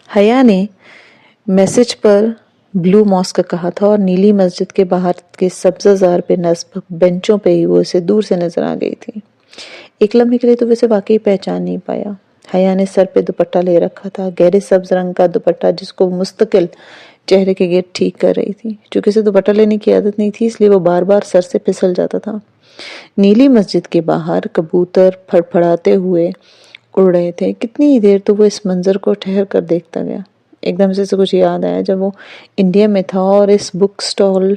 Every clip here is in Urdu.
حیا نے میسج پر بلو ماسک کہا تھا اور نیلی مسجد کے باہر کے سبزہ زار پہ نصب بینچوں پہ ہی وہ اسے دور سے نظر آ گئی تھی۔ ایک لمحے کے لیے تو وہ اسے واقعی پہچان نہیں پایا۔ حیا نے سر پہ دوپٹہ لے رکھا تھا، گہرے سبز رنگ کا دوپٹہ جس کو مستقل چہرے کے گرد ٹھیک کر رہی تھی۔ چونکہ اسے دوپٹہ لینے کی عادت نہیں تھی اس لیے وہ بار بار سر سے پھسل جاتا تھا۔ نیلی مسجد کے باہر کبوتر پھڑپھڑاتے ہوئے اڑ رہے تھے۔ کتنی ہی دیر تو وہ اس منظر کو ٹھہر کر دیکھتا گیا۔ ایک دم سے اسے کچھ یاد آیا جب وہ انڈیا میں تھا اور اس بک سٹال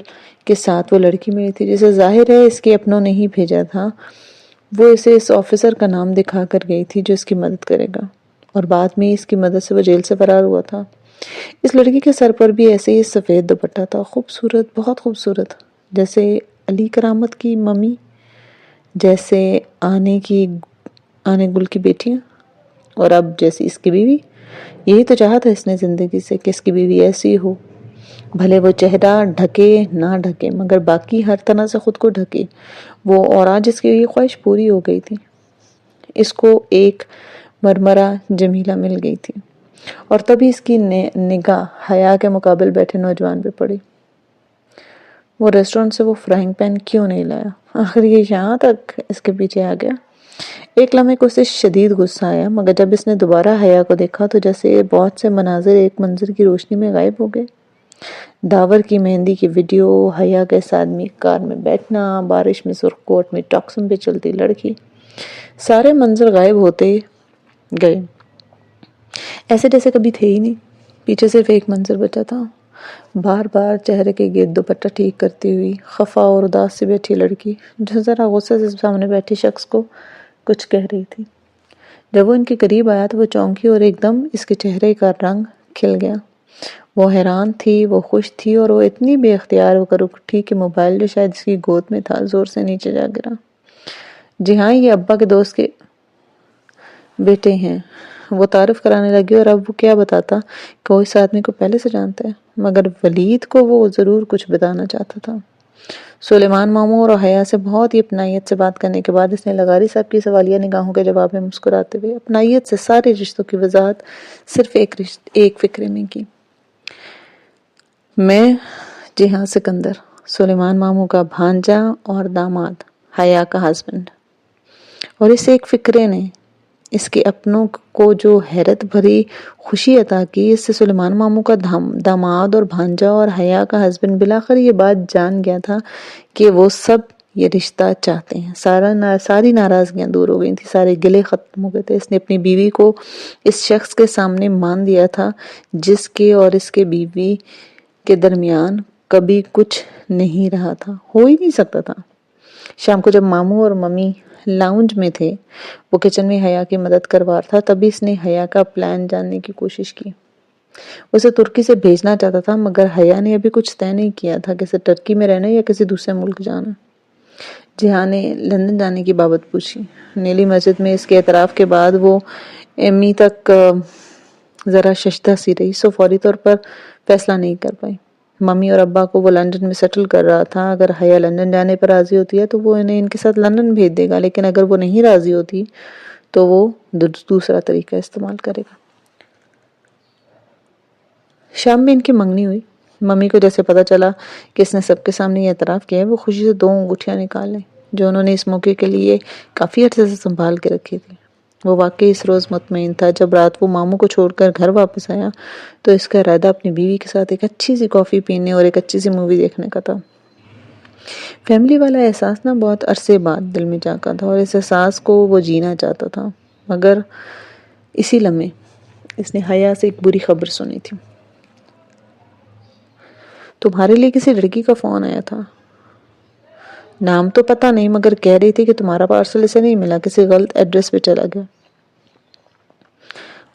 کے ساتھ وہ لڑکی ملی تھی جسے ظاہر ہے اس کے اپنوں نے ہی بھیجا تھا۔ وہ اسے اس آفیسر کا نام دکھا کر گئی تھی جو اس کی مدد کرے گا، اور بعد میں اس کی مدد سے وہ جیل سے فرار ہوا تھا۔ اس لڑکی کے سر پر بھی ایسے ہی سفید دوپٹہ تھا، خوبصورت، بہت خوبصورت، جیسے علی کرامت کی ممی، جیسے آنے گل کی بیٹیاں، اور اب جیسی اس کی بیوی۔ یہی تو چاہا تھا اس نے زندگی سے کہ اس کی بیوی ایسی ہو، بھلے وہ چہرہ ڈھکے نہ ڈھکے مگر باقی ہر طرح سے خود کو ڈھکے وہ، اور آج اس کی یہ خواہش پوری ہو گئی تھی۔ اس کو ایک مرمرہ جمیلہ مل گئی تھی، اور تبھی اس کی نگاہ حیا کے مقابل بیٹھے نوجوان پہ پڑی۔ وہ ریسٹورنٹ سے وہ فرائنگ پین کیوں نہیں لایا؟ آخر یہ یہاں تک اس کے پیچھے آ گیا۔ ایک لمحے کو اسے شدید غصہ آیا، مگر جب اس نے دوبارہ حیا کو دیکھا تو جیسے بہت سے مناظر ایک منظر کی روشنی میں غائب ہو گئے۔ داور کی مہندی کی ویڈیو، حیا کے ساتھ آدمی کار میں بیٹھنا، بارش میں سرخ کوٹ میں ٹاکسن پہ چلتی لڑکی، سارے منظر غائب ہوتے گئے، ایسے جیسے کبھی تھے ہی نہیں۔ پیچھے صرف ایک منظر بچا تھا، بار بار چہرے کے گرد دوپٹہ ٹھیک کرتی ہوئی خفا اور اداس سے بیٹھی لڑکی جو ذرا غصے سے سامنے بیٹھے شخص کو کچھ کہہ رہی تھی۔ جب وہ ان کے قریب آیا تو وہ چونکی اور ایک دم اس کے چہرے کا رنگ کھل گیا۔ وہ حیران تھی، وہ خوش تھی، اور وہ اتنی بے اختیار ہو کر اٹھی کہ موبائل جو شاید اس کی گود میں تھا زور سے نیچے جا گرا۔ جی ہاں، یہ ابا کے دوست کے بیٹے ہیں، وہ تعارف کرانے لگی، اور اب وہ کیا بتاتا کہ وہ اس آدمی کو پہلے سے جانتا ہے، مگر ولید کو وہ ضرور کچھ بتانا چاہتا تھا۔ سلیمان ماموں اور حیا سے بہت ہی اپنائیت سے بات کرنے کے بعد اس نے لغاری صاحب کی سوالیہ نگاہوں کے جواب میں مسکراتے ہوئے اپنائیت سے سارے رشتوں کی وضاحت صرف ایک فقرے میں کی۔ میں، جی ہاں، سکندر، سلیمان ماموں کا بھانجا اور داماد، حیا کا ہسبینڈ۔ اور اس ایک فقرے نے اس کے اپنوں کو جو حیرت بھری خوشی عطا کی، اس سے سلیمان ماموں کا داماد اور بھانجا اور حیا کا ہسبینڈ بالآخر یہ بات جان گیا تھا کہ وہ سب یہ رشتہ چاہتے ہیں۔ ساری ناراضگیاں دور ہو گئی تھی، سارے گلے ختم ہو گئے تھے۔ اس نے اپنی بیوی کو اس شخص کے سامنے مان دیا تھا جس کے اور اس کے بیوی کے درمیان کبھی کچھ نہیں رہا تھا، ہو ہی نہیں سکتا تھا۔ شام کو جب ماموں اور ممی لاؤنج میں تھے، وہ کچن میں حیا کی مدد کروار تھا، تبھی اس نے حیا کا پلان جاننے کی کوشش کی۔ اسے ترکی سے بھیجنا چاہتا تھا، مگر حیا نے ابھی کچھ طے نہیں کیا تھا کہ اسے ترکی میں رہنا یا کسی دوسرے ملک جانا۔ جہاں نے لندن جانے کی بابت پوچھی۔ نیلی مسجد میں اس کے اعتراف کے بعد وہ امی تک ذرا ششدر سی رہی، سو فوری طور پر فیصلہ نہیں کر پائی۔ ممی اور ابا کو وہ لندن میں سیٹل کر رہا تھا، اگر حیا لندن جانے پر راضی ہوتی ہے تو وہ انہیں ان کے ساتھ لندن بھیج دے گا، لیکن اگر وہ نہیں راضی ہوتی تو وہ دوسرا طریقہ استعمال کرے گا۔ شام میں ان کی منگنی ہوئی۔ ممی کو جیسے پتا چلا کہ اس نے سب کے سامنے یہ اعتراف کیا ہے، وہ خوشی سے 2 انگوٹھیاں نکال لیں جو انہوں نے اس موقع کے لیے کافی عرصے سے سنبھال کے رکھی تھی۔ وہ واقعی اس روز مطمئن تھا۔ جب رات وہ ماموں کو چھوڑ کر گھر واپس آیا تو اس کا ارادہ اپنی بیوی کے ساتھ ایک اچھی سی کافی پینے اور ایک اچھی سی مووی دیکھنے کا تھا۔ فیملی والا احساس نہ بہت عرصے بعد دل میں جاگا تھا، اور اس احساس کو وہ جینا چاہتا تھا، مگر اسی لمحے اس نے حیا سے ایک بری خبر سنی تھی۔ تمہارے لیے کسی لڑکی کا فون آیا تھا، نام تو پتہ نہیں، مگر کہہ رہی تھی کہ تمہارا پارسل اسے نہیں ملا، کسی غلط ایڈریس پہ چلا گیا،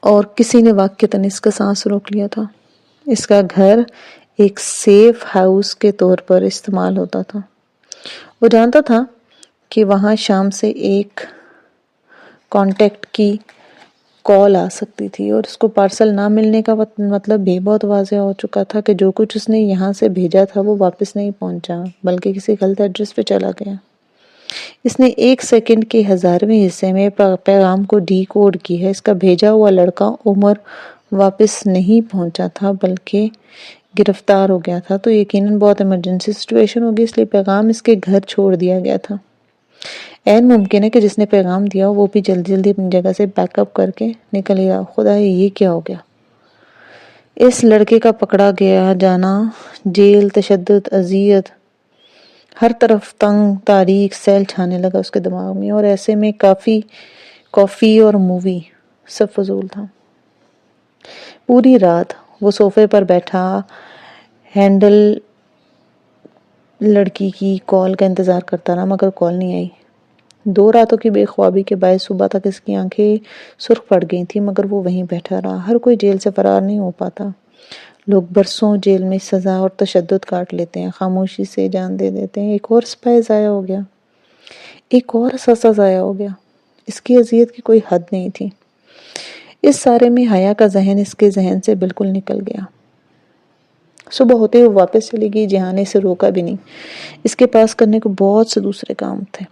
اور کسی نے واقعتاً اس کا سانس روک لیا تھا۔ اس کا گھر ایک سیف ہاؤس کے طور پر استعمال ہوتا تھا۔ وہ جانتا تھا کہ وہاں شام سے ایک کانٹیکٹ کی کال آ سکتی تھی، اور اس کو پارسل نہ ملنے کا مطلب بھی بہت واضح ہو چکا تھا کہ جو کچھ اس نے یہاں سے بھیجا تھا وہ واپس نہیں پہنچا، بلکہ کسی غلط ایڈریس پہ چلا گیا۔ اس نے 1 سیکنڈ کے 1000ویں حصے میں پیغام کو ڈی کوڈ کی ہے۔ اس کا بھیجا ہوا لڑکا عمر واپس نہیں پہنچا تھا بلکہ گرفتار ہو گیا تھا، تو یقیناً بہت ایمرجنسی سچویشن ہوگی، اس لیے پیغام اس کے گھر چھوڑ دیا گیا تھا۔ عین ممکن ہے کہ جس نے پیغام دیا وہ بھی جلدی جلدی اپنی جگہ سے بیک اپ کر کے نکل گیا۔ خدا یہ کیا ہو گیا؟ اس لڑکے کا پکڑا گیا جانا، جیل، تشدد، اذیت، ہر طرف تنگ تاریخ سیل چھانے لگا اس کے دماغ میں، اور ایسے میں کافی اور مووی سب فضول تھا۔ پوری رات وہ صوفے پر بیٹھا ہینڈل لڑکی کی کال کا انتظار کرتا رہا، مگر کال نہیں آئی۔ 2 راتوں کی بے خوابی کے باعث صبح تک اس کی آنکھیں سرخ پڑ گئی تھیں، مگر وہ وہیں بیٹھا رہا۔ ہر کوئی جیل سے فرار نہیں ہو پاتا، لوگ برسوں جیل میں سزا اور تشدد کاٹ لیتے ہیں، خاموشی سے جان دے دیتے ہیں۔ ایک اور سپاہی ضائع ہو گیا، ایک اور اثاثہ ضائع ہو گیا۔ اس کی اذیت کی کوئی حد نہیں تھی۔ اس سارے میں حیا کا ذہن اس کے ذہن سے بالکل نکل گیا۔ صبح ہوتے وہ واپس چلی گئی، جہاں نے اسے روکا بھی نہیں۔ اس کے پاس کرنے کو بہت سے دوسرے کام تھے۔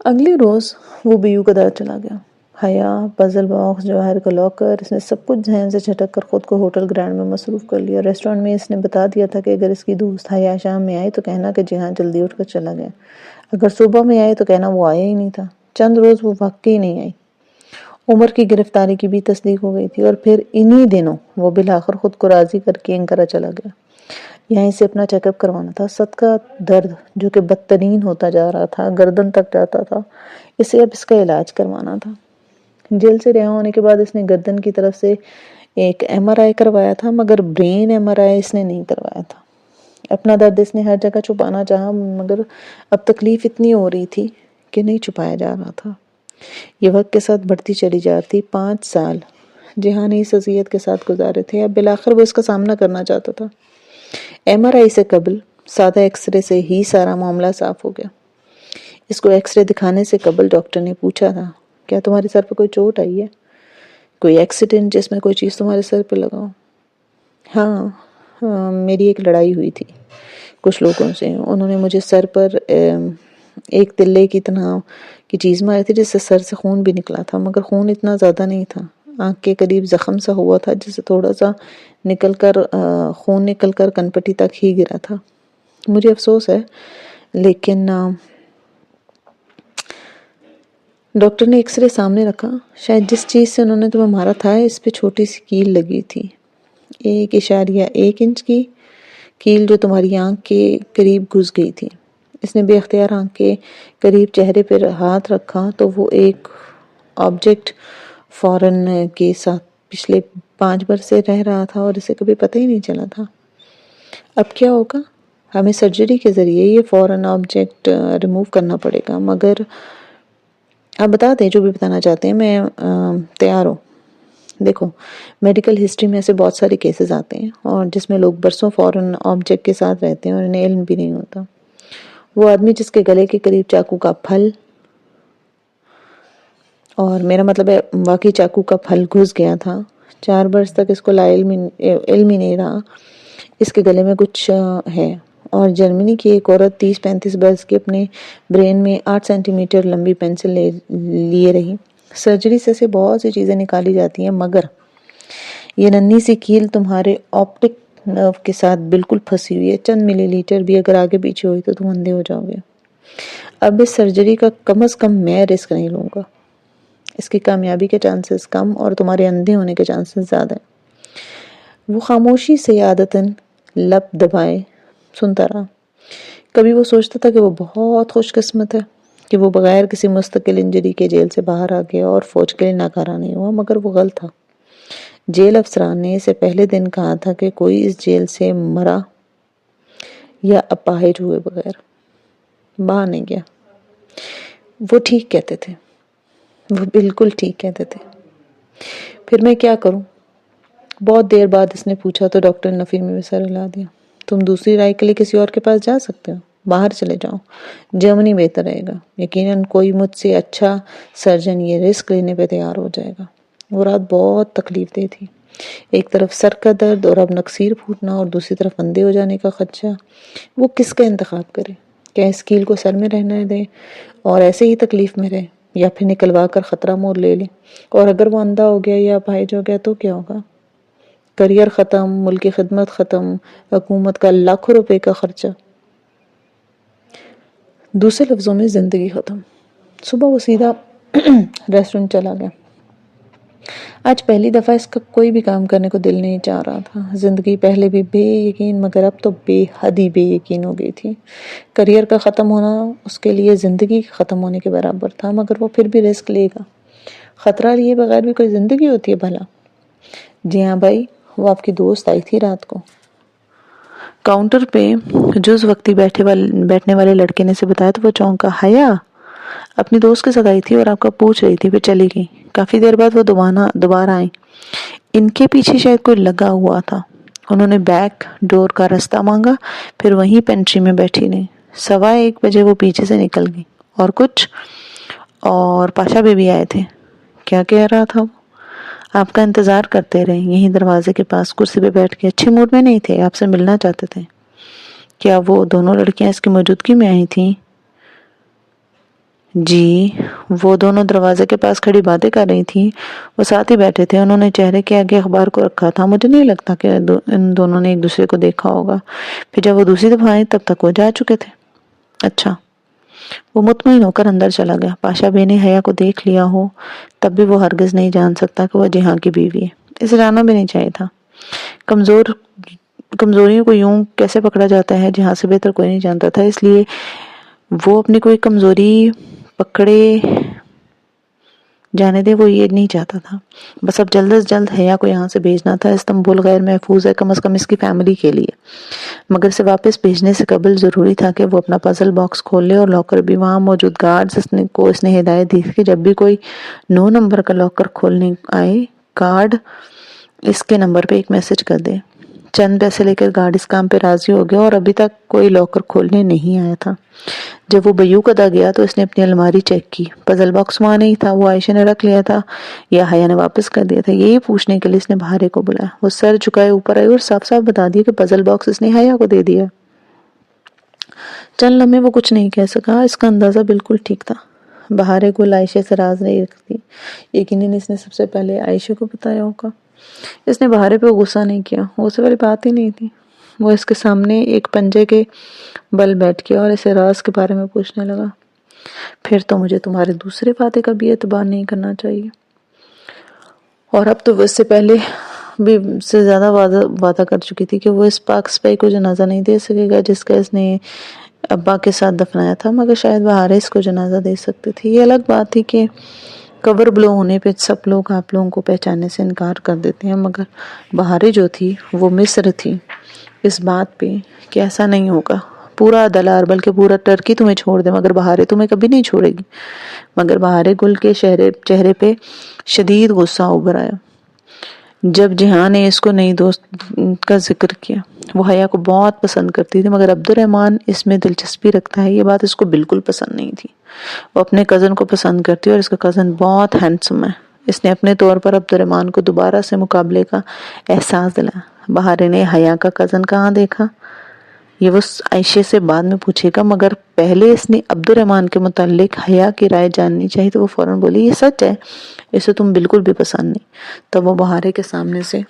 اگلے روز وہ بیو کا در چلا گیا۔ حیا، پزل باکس، جواہر کا لاکر، اس نے سب کچھ ذہن سے جھٹک کر خود کو ہوٹل گرینڈ میں مصروف کر لیا۔ ریسٹورانٹ میں اس نے بتا دیا تھا کہ اگر اس کی دوست حیا شام میں آئی تو کہنا کہ جہاں جلدی اٹھ کر چلا گیا، اگر صبح میں آئے تو کہنا وہ آیا ہی نہیں تھا۔ چند روز وہ واقعی نہیں آئی۔ عمر کی گرفتاری کی بھی تصدیق ہو گئی تھی، اور پھر انہی دنوں وہ بالآخر خود کو راضی کر کے انقرہ چلا گیا۔ یہیں سے اپنا چیک اپ کروانا تھا۔ صدقہ درد جو کہ بدترین ہوتا جا رہا تھا، گردن تک جاتا تھا، اسے اب اس کا علاج کروانا تھا۔ جیل سے رہا ہونے کے بعد اس نے گردن کی طرف سے ایک MRI کروایا تھا، مگر برین MRI اس نے نہیں کروایا تھا۔ اپنا درد اس نے ہر جگہ چھپانا چاہا، مگر اب تکلیف اتنی ہو رہی تھی کہ نہیں چھپایا جا رہا تھا۔ یہ وقت کے ساتھ بڑھتی چلی جاتی۔ 5 سال جہاں نے اس اذیت کے ساتھ گزارے تھے، اب بالآخر وہ اس کا سامنا کرنا چاہتا تھا۔ MRI سے قبل سادہ ایکس رے سے ہی سارا معاملہ صاف ہو گیا۔ اس کو ایکس رے دکھانے سے قبل ڈاکٹر نے پوچھا تھا، کیا تمہارے سر پہ کوئی چوٹ آئی ہے؟ کوئی ایکسیڈنٹ جس میں کوئی چیز تمہارے سر پہ لگا ہو؟ ہاں، میری ایک لڑائی ہوئی تھی کچھ لوگوں سے، انہوں نے مجھے سر پر ایک تلے کی طرح کی چیز ماری تھی، جس سے سر سے خون بھی نکلا تھا، مگر خون اتنا زیادہ نہیں تھا۔ آنکھ کے قریب زخم سا ہوا تھا، جس سے تھوڑا سا خون نکل کر کنپٹی تک ہی گرا تھا۔ مجھے افسوس ہے، لیکن ڈاکٹر نے ایکس رے سامنے رکھا۔ شاید جس چیز سے انہوں نے تمہیں مارا تھا، اس پہ چھوٹی سی کیل لگی تھی، 1.1 انچ کی کیل جو تمہاری آنکھ کے قریب گھس گئی تھی۔ اس نے بے اختیار آنکھ کے قریب چہرے پر ہاتھ رکھا تو وہ ایک آبجیکٹ فورن کے ساتھ پچھلے 5 برس سے رہ رہا تھا، اور اسے کبھی پتہ ہی نہیں چلا تھا۔ اب کیا ہوگا؟ ہمیں سرجری کے ذریعے یہ فورن آبجیکٹ ریموو کرنا پڑے گا، مگر آپ بتا دیں جو بھی بتانا چاہتے ہیں، میں تیار ہوں۔ دیکھو، میڈیکل ہسٹری میں ایسے بہت سارے کیسز آتے ہیں، اور جس میں لوگ برسوں فورن آبجیکٹ کے ساتھ رہتے ہیں اور انہیں علم بھی نہیں ہوتا۔ وہ آدمی جس کے گلے کے قریب چاقو کا پھل، اور میرا مطلب ہے واقعی چاقو کا پھل گھس گیا تھا، 4 برس تک اس کو علم ہی نہیں رہا اس کے گلے میں کچھ ہے۔ اور جرمنی کی ایک عورت 30-35 برس کی اپنے برین میں 8 سینٹی میٹر لمبی پینسل لیے رہی۔ سرجری سے بہت سی چیزیں نکالی جاتی ہیں، مگر یہ ننھی سی کیل تمہارے آپٹک نرو کے ساتھ بالکل پھنسی ہوئی ہے۔ چند ملی لیٹر بھی اگر آگے پیچھے ہوئی تو تم اندھے ہو جاؤ گے۔ اب اس سرجری کا کم از کم میں رسک نہیں لوں گا۔ اس کی کامیابی کے چانسز کم اور تمہارے اندھے ہونے کے چانسز زیادہ ہیں۔ وہ خاموشی سے عادتاً لب دبائے سنتا رہا۔ کبھی وہ سوچتا تھا کہ وہ بہت خوش قسمت ہے کہ وہ بغیر کسی مستقل انجری کے جیل سے باہر آ گیا اور فوج کے لیے ناکارہ نہیں ہوا، مگر وہ غلط تھا۔ جیل افسران نے اسے پہلے دن کہا تھا کہ کوئی اس جیل سے مرا یا اپاہج ہوئے بغیر باہر نہیں گیا۔ وہ ٹھیک کہتے تھے، وہ بالکل ٹھیک کہتے تھے۔ پھر میں کیا کروں؟ بہت دیر بعد اس نے پوچھا تو ڈاکٹر نے نفی میں سر ہلا دیا۔ تم دوسری رائے کے لیے کسی اور کے پاس جا سکتے ہو، باہر چلے جاؤ، جرمنی بہتر رہے گا۔ یقیناً کوئی مجھ سے اچھا سرجن یہ رسک لینے پہ تیار ہو جائے گا۔ وہ رات بہت تکلیف دہ تھی، ایک طرف سر کا درد اور اب نکسیر پھوٹنا، اور دوسری طرف اندھے ہو جانے کا خدشہ۔ وہ کس کا انتخاب کرے؟ کیا اس کیل کو سر میں رہنے دے اور ایسے ہی تکلیف میں رہے، یا پھر نکلوا کر خطرہ مول لے لیں. اور اگر وہ اندھا ہو گیا یا اپاہج ہو گیا تو کیا ہوگا؟ کریئر ختم، ملکی خدمت ختم، حکومت کا لاکھوں روپے کا خرچہ. دوسرے لفظوں میں زندگی ختم. صبح وہ سیدھا ریسٹورنٹ چلا گیا. آج پہلی دفعہ اس کا کوئی بھی کام کرنے کو دل نہیں چاہ رہا تھا. زندگی پہلے بھی بے یقین مگر اب تو بے حد ہی بے یقین ہو گئی تھی. کریئر کا ختم ہونا اس کے لیے زندگی ختم ہونے کے برابر تھا، مگر وہ پھر بھی رسک لے گا. خطرہ لیے بغیر بھی کوئی زندگی ہوتی ہے بھلا؟ جی ہاں بھائی، وہ آپ کی دوست آئی تھی رات کو. کاؤنٹر پہ جز وقتی بیٹھنے والے لڑکے نے سے بتایا تو وہ چونکا. حیا اپنی دوست کے ساتھ آئی تھی اور آپ کا پوچھ رہی تھی، پھر چلی گئی. کافی دیر بعد وہ دوبارہ آئیں. ان کے پیچھے شاید کوئی لگا ہوا تھا. انہوں نے بیک ڈور کا راستہ مانگا، پھر وہیں پینٹری میں بیٹھی رہی. 1:15 بجے وہ پیچھے سے نکل گئی. اور کچھ؟ اور پاشا بھی آئے تھے. کیا کہہ رہا تھا وہ؟ آپ کا انتظار کرتے رہے یہیں دروازے کے پاس کرسی پہ بیٹھ کے. اچھے موڈ میں نہیں تھے، آپ سے ملنا چاہتے تھے. کیا وہ دونوں لڑکیاں اس کی موجودگی میں آئی تھیں؟ جی، وہ دونوں دروازے کے پاس کھڑی باتیں کر رہی تھیں. وہ ساتھ ہی بیٹھے تھے. انہوں نے چہرے کے آگے اخبار کو رکھا تھا. مجھے نہیں لگتا کہ ان دونوں نے ایک دوسرے کو دیکھا ہوگا. پھر جب وہ دوسری دفعہ آئے تب تک وہ جا چکے تھے. اچھا. وہ مطمئن ہو کر اندر چلا گیا. پاشا بے نے حیا کو دیکھ لیا ہو تب بھی وہ ہرگز نہیں جان سکتا کہ وہ جہاں کی بیوی ہے. اسے جاننا بھی نہیں چاہیے تھا. کمزوریوں کو یوں کیسے پکڑا جاتا ہے جہاں سے بہتر کوئی نہیں جانتا تھا. اس لیے وہ اپنی کوئی کمزوری پکڑے جانے دے، وہ یہ نہیں چاہتا تھا. بس اب جلد از جلد حیا کو یہاں سے بھیجنا تھا. استنبول غیر محفوظ ہے، کم از کم اس کی فیملی کے لیے. مگر اسے واپس بھیجنے سے قبل ضروری تھا کہ وہ اپنا پزل باکس کھول لے اور لاکر بھی. وہاں موجود گارڈز کو اس نے ہدایت دی کہ جب بھی کوئی 9 نمبر کا لاکر کھولنے آئے، گارڈ اس کے نمبر پہ ایک میسج کر دے. چند پیسے لے کر گارڈ اس کام پہ راضی ہو گیا اور ابھی تک کوئی لاکر کھولنے نہیں آیا تھا. جب وہ بیو قدا گیا تو اس نے اپنی الماری چیک کی. پزل باکس وہاں نہیں تھا. وہ عائشہ نے رکھ لیا تھا یا حیا نے واپس کر دیا تھا. یہی پوچھنے کے لیے اس نے بہارے کو بلایا. وہ سر جھکائے اوپر آئی اور صاف صاف بتا دیا کہ پزل باکس اس نے حیا کو دے دیا. چند لمحے وہ کچھ نہیں کہہ سکا. اس کا اندازہ بالکل ٹھیک تھا. بہارے کو عائشہ سے راز نہیں رکھتی. یقیناً اس نے سب سے پہلے عائشہ کو بتایا ہوگا. اس نے بہارے پہ غصہ نہیں کیا. غصے والی بات ہی نہیں تھی. وہ اس کے سامنے ایک پنجے کے بل بیٹھ گیا اور اسے راز کے بارے میں پوچھنے لگا. پھر تو مجھے تمہارے دوسرے وعدے کا بھی اعتبار نہیں کرنا چاہیے. اور اب تو وہ اس سے پہلے بھی سے زیادہ وعدہ کر چکی تھی کہ وہ اس پاک سپاہی کو جنازہ نہیں دے سکے گا جس کا اس نے ابا کے ساتھ دفنایا تھا. مگر شاید بہارے اس کو جنازہ دے سکتی تھی. یہ الگ بات تھی کہ قبر بلو ہونے پہ سب لوگ آپ لوگوں کو پہچاننے سے انکار کر دیتے ہیں. مگر بہارے جو تھی وہ مصر تھی اس بات پہ کہ ایسا نہیں ہوگا. پورا دلار بلکہ پورا ٹرکی تمہیں چھوڑ دے مگر بہارے تمہیں کبھی نہیں چھوڑے گی. مگر بہارے گل کے چہرے پہ شدید غصہ ابھر آیا جب جہاں نے اس کو نئی دوست کا ذکر کیا. وہ حیا کو بہت پسند کرتی تھی مگر عبد الرحمن اس میں دلچسپی رکھتا ہے. یہ بات اس کو بالکل پسند نہیں تھی. وہ اپنے کزن کو پسند کرتی اور اس کا کزن بہت ہینڈسم ہے. اس نے اپنے طور پر عبد الرحمن کو دوبارہ سے مقابلے کا احساس دلایا. بہارے نے حیا کا کزن کہاں دیکھا یہ وہ عائشہ سے بعد میں پوچھے گا، مگر پہلے اس نے عبد الرحمن کے متعلق حیا کی رائے جاننی چاہیے. تو وہ فوراً بولی یہ سچ ہے، اسے تم بالکل بھی پسند نہیں. تب وہ بہارے کے سامنے سے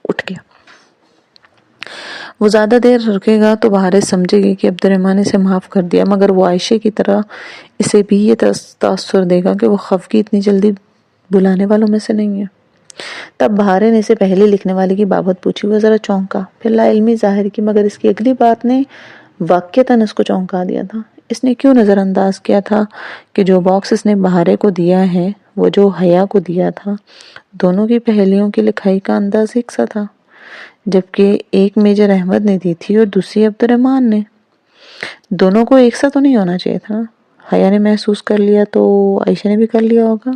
اٹھ گیا. وہ زیادہ دیر رکے گا تو بہارے سمجھے گی کہ عبد الرحمن اسے معاف کر دیا، مگر وہ عائشہ کی طرح اسے بھی یہ تاثر دے گا کہ وہ خفگی اتنی جلدی بلانے والوں میں سے نہیں ہے. تب بہارے نے اسے پہلے لکھنے والے کی بابت پوچھی. وہ ذرا چونکا، پھر لا علمی ظاہر کی، مگر اس کی اگلی بات نے واقعتاً اس کو چونکا دیا تھا. اس نے کیوں نظر انداز کیا تھا کہ جو باکس اس نے بہارے کو دیا ہے وہ جو حیا کو دیا تھا، دونوں کی پہلیوں کی لکھائی کا انداز ایک سا تھا، جبکہ ایک میجر احمد نے دی تھی اور دوسری عبد الرحمن نے. دونوں کو ایک سا تو نہیں ہونا چاہیے تھا. حیا نے محسوس کر لیا تو عائشہ نے بھی کر لیا ہوگا.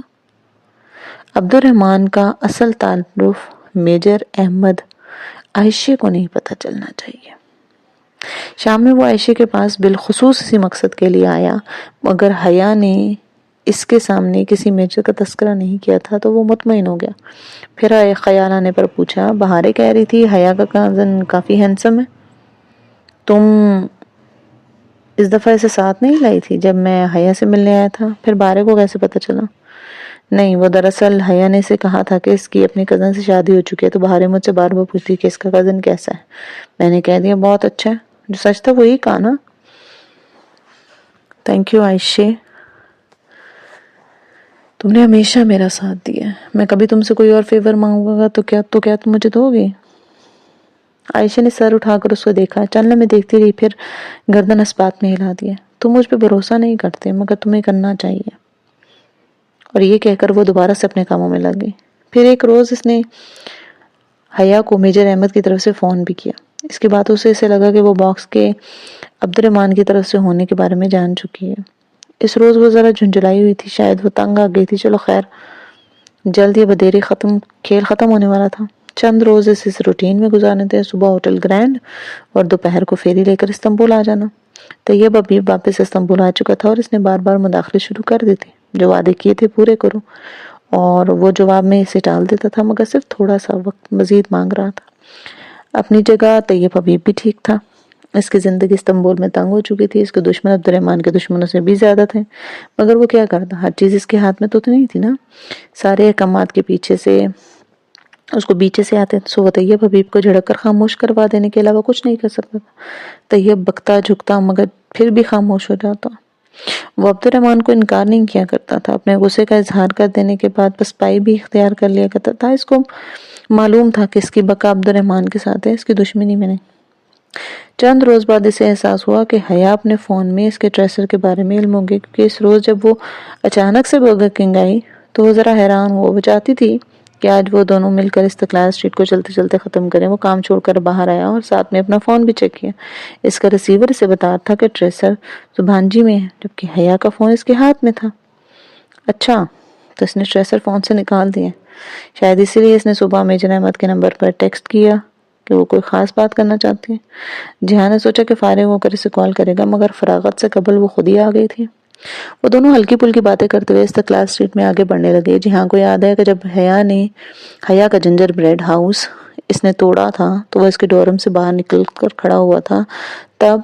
عبد الرحمن کا اصل تعارف میجر احمد عائشہ کو نہیں پتہ چلنا چاہیے. شام میں وہ عائشہ کے پاس بالخصوص اسی مقصد کے لیے آیا، مگر حیا نے اس کے سامنے کسی میجر کا تذکرہ نہیں کیا تھا تو وہ مطمئن ہو گیا. پھر خیال آنے پر پوچھا. بہارے کہہ رہی تھی حیا کا کزن کافی ہینڈسم ہے. تم اس دفعہ اسے ساتھ نہیں لائی تھی جب میں حیا سے ملنے آیا تھا؟ پھر بارے کو کیسے پتہ چلا؟ نہیں، وہ دراصل حیا نے اسے کہا تھا کہ اس کی اپنی کزن سے شادی ہو چکی ہے، تو بہارے مجھ سے بار بار پوچھتی کہ اس کا کزن کیسا ہے۔ میں نے کہہ دیا بہت اچھا ہے، جو سچ تھا وہی کہا نا۔ تھینک یو عائشہ، تم نے ہمیشہ میرا ساتھ دیا ہے۔ میں کبھی تم سے کوئی اور فیور مانگوں گا تو کیا تم مجھے دو گی؟ عائشہ نے سر اٹھا کر اس کو دیکھا، چند لمحے دیکھتی رہی، پھر گردن اس بات میں ہلا دیا۔ تم مجھ پہ بھروسہ نہیں کرتے، مگر تمہیں کرنا چاہیے۔ اور یہ کہہ کر وہ دوبارہ سے اپنے کاموں میں لگ گئی۔ پھر ایک روز اس نے حیا کو میجر احمد کی طرف سے فون بھی کیا۔ اس کی باتوں سے اسے لگا کہ وہ باکس کے عبد الرحمن کی طرف سے ہونے کے بارے میں جان چکی ہے۔ اس روز وہ ذرا جھنجھلائی ہوئی تھی، شاید وہ تنگ آ گئی تھی۔ چلو خیر، جلد یہ بدیری کھیل ختم ہونے والا تھا۔ چند روز اس روٹین میں گزارنے تھے، صبح ہوٹل گرینڈ اور دوپہر کو فیری لے کر استنبول آ جانا۔ طیب ابھی واپس استنبول آ چکا تھا اور اس نے بار بار مداخلے شروع کر دی تھی۔ جو وعدے کیے تھے پورے کرو، اور وہ جواب میں اسے ٹال دیتا تھا، مگر صرف تھوڑا سا وقت مزید مانگ رہا تھا۔ اپنی جگہ طیب ابھی بھی ٹھیک تھا۔ اس کی زندگی استنبول میں تنگ ہو چکی تھی۔ اس کے دشمن عبد الرحمن کے دشمنوں سے بھی زیادہ تھے، مگر وہ کیا کرتا، ہر چیز اس کے ہاتھ میں تو نہیں تھی نا۔ سارے احکامات کے پیچھے سے اس کو بیچے سے آتے، سو وہ طیب حبیب کو جھڑک کر خاموش کروا دینے کے علاوہ کچھ نہیں کر سکتا تھا۔ طیب بکتا جھکتا مگر پھر بھی خاموش ہو جاتا۔ وہ عبد الرحمن کو انکار نہیں کیا کرتا تھا، اپنے غصے کا اظہار کر دینے کے بعد بس پائی بھی اختیار کر لیا کرتا تھا۔ اس کو معلوم تھا کہ اس کی بقا عبد الرحمن کے ساتھ ہے، اس کی دشمنی میں نہیں۔ چند روز بعد اسے احساس ہوا کہ حیا اپنے فون میں اس کے ٹریسر کے بارے میں علم ہوگی، کیونکہ اس روز جب وہ اچانک سے برگر کنگ آئی تو وہ ذرا حیران ہوا۔ وہ چاہتی تھی کہ آج وہ دونوں مل کر استقلال اسٹریٹ کو چلتے چلتے ختم کریں۔ وہ کام چھوڑ کر باہر آیا اور ساتھ میں اپنا فون بھی چیک کیا۔ اس کا ریسیور اسے بتا تھا کہ ٹریسر سبحان جی میں ہے، جبکہ حیا کا فون اس کے ہاتھ میں تھا۔ اچھا، تو اس نے ٹریسر فون سے نکال دیا۔ شاید اسی لیے اس نے صبح میجر احمد کے نمبر پر ٹیکسٹ کیا کہ وہ کوئی خاص بات کرنا چاہتی ہے۔ جہاں نے سوچا کہ فارغ ہو کر اسے کال کرے گا، مگر فراغت سے قبل وہ خود ہی آ گئی تھی۔ وہ دونوں ہلکی پھلکی باتیں کرتے ہوئے استقلال اسٹریٹ میں آگے بڑھنے لگے۔ جہاں کو یاد ہے کہ جب حیا کا جنجر بریڈ ہاؤس اس نے توڑا تھا تو وہ اس کے ڈورم سے باہر نکل کر کھڑا ہوا تھا، تب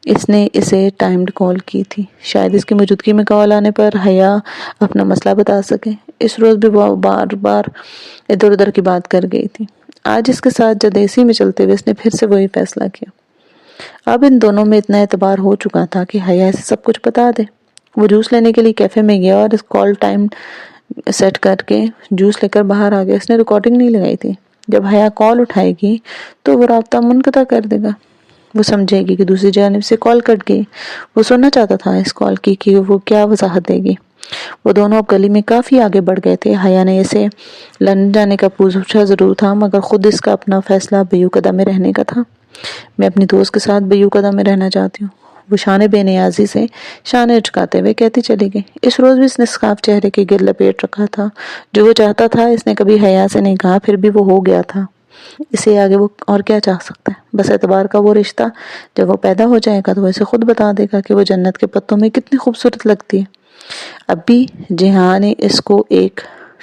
اس نے اسے ٹائمڈ کال کی تھی، شاید اس کی موجودگی میں کال آنے پر حیا اپنا مسئلہ بتا سکے۔ اس روز بھی وہ بار بار ادھر ادھر کی بات کر گئی تھی۔ آج اس کے ساتھ جدیسی میں چلتے ہوئے اس نے پھر سے وہی فیصلہ کیا۔ اب ان دونوں میں اتنا اعتبار ہو چکا تھا کہ حیا اسے سب کچھ بتا دے۔ وہ جوس لینے کے لیے کیفے میں گیا اور اس کال ٹائم سیٹ کر کے جوس لے کر باہر آ گیا۔ اس نے ریکارڈنگ نہیں لگائی تھی۔ جب حیا کال اٹھائے گی تو وہ رابطہ منقطع کر دے گا۔ وہ سمجھے گی کہ دوسری جانب سے کال کٹ گئی۔ وہ سننا چاہتا تھا اس کال کی کہ وہ کیا وضاحت دے گی۔ وہ دونوں اب گلی میں کافی آگے بڑھ گئے تھے۔ حیا نے اسے لندن جانے کا پوچھا ضرور تھا، مگر خود اس کا اپنا فیصلہ بیوقدہ میں رہنے کا تھا۔ میں اپنی دوست کے ساتھ بیوقدہ میں رہنا چاہتی ہوں، وہ شان بے نیازی سے شانے اچکاتے ہوئے کہتی چلی گئی۔ اس روز بھی اس نے سکارف چہرے کے گرد لپیٹ رکھا تھا۔ جو وہ چاہتا تھا اس نے کبھی حیا سے نہیں کہا، پھر بھی وہ ہو گیا تھا۔ اسے آگے وہ اور کیا چاہ سکتا ہے؟ بس اعتبار کا وہ رشتہ، جب وہ پیدا ہو جائے گا تو وہ اسے خود بتا دے گا کہ وہ جنت کے پتوں میں کتنی خوبصورت لگتی ہے۔ اب بھی جہاں نے اس کو ایک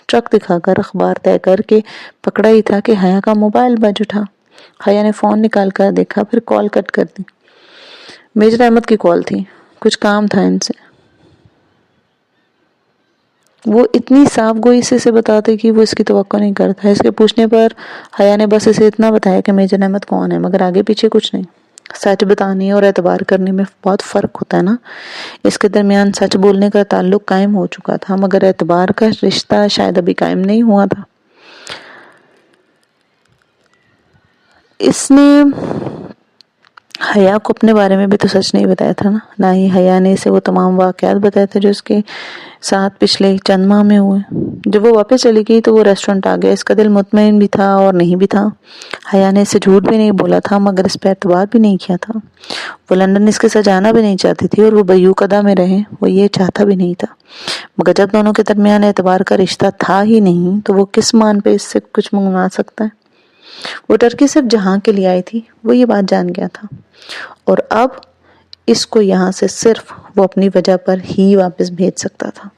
ٹرک دکھا کر اخبار طے کر کے پکڑا ہی تھا کہ حیا کا موبائل بج اٹھا۔ حیا نے فون نکال کر دیکھا، پھر کال کٹ کر دی۔ میجر احمد کی کال تھی، کچھ کام تھا ان سے۔ وہ اتنی صاف گوئی سے اسے بتاتے کہ وہ اس کی توقع نہیں کرتا۔ اس کے پوچھنے پر حیا نے بس اسے اتنا بتایا کہ میجر احمد کون ہے، مگر آگے پیچھے کچھ نہیں۔ سچ بتانے اور اعتبار کرنے میں بہت فرق ہوتا ہے نا۔ اس کے درمیان سچ بولنے کا تعلق قائم ہو چکا تھا، مگر اعتبار کا رشتہ شاید ابھی قائم نہیں ہوا تھا۔ اس نے حیا کو اپنے بارے میں بھی تو سچ نہیں بتایا تھا نا، نہ ہی حیا نے اسے وہ تمام واقعات بتائے تھے جو اس کے ساتھ پچھلے چند ماہ میں ہوئے۔ جب وہ واپس چلی گئی تو وہ ریسٹورنٹ آ گیا۔ اس کا دل مطمئن بھی تھا اور نہیں بھی تھا۔ حیا نے اسے جھوٹ بھی نہیں بولا تھا، مگر اس پہ اعتبار بھی نہیں کیا تھا۔ وہ لندن اس کے ساتھ جانا بھی نہیں چاہتی تھی اور وہ بیوقدہ میں رہے، وہ یہ چاہتا بھی نہیں تھا۔ مگر جب دونوں کے درمیان اعتبار کا رشتہ تھا ہی نہیں تو وہ کس مان پہ اس سے کچھ منگوا سکتا ہے؟ وہ ٹرکی صرف جہاں کے لیے آئی تھی، وہ یہ بات جان گیا تھا، اور اب اس کو یہاں سے صرف وہ اپنی وجہ پر ہی واپس بھیج سکتا تھا۔